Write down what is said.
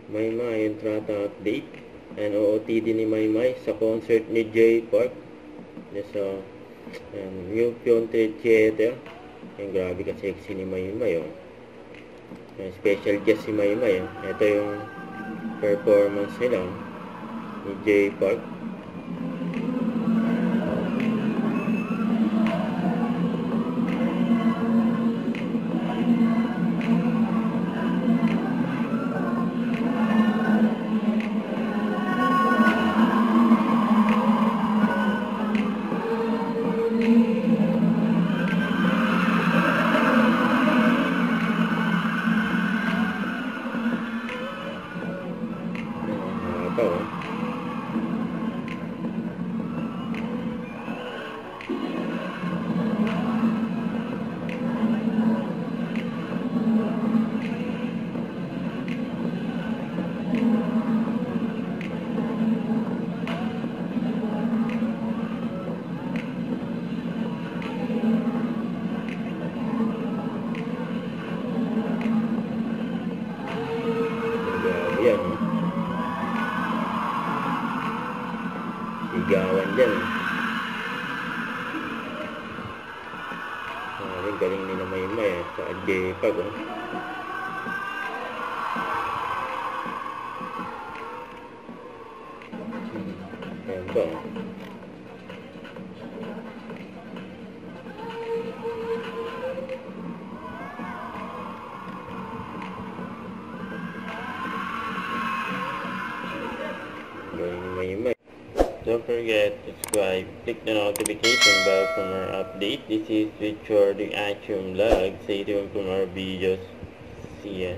Maymay Entrata update. And OOTD ni Maymay sa concert ni Jay Park. Sa New Frontier Theater. Yung grabe ka sexy ni Maymay. Special guest si Maymay. Ito yung performance nila ni Jay Park. Yan, sigawan dyan. Galing nila Maymay sa Jepag. Ayan ba? Don't forget to subscribe, click the notification bell for more updates. This is Richard the Action Vlog. Stay tuned for more videos. See ya.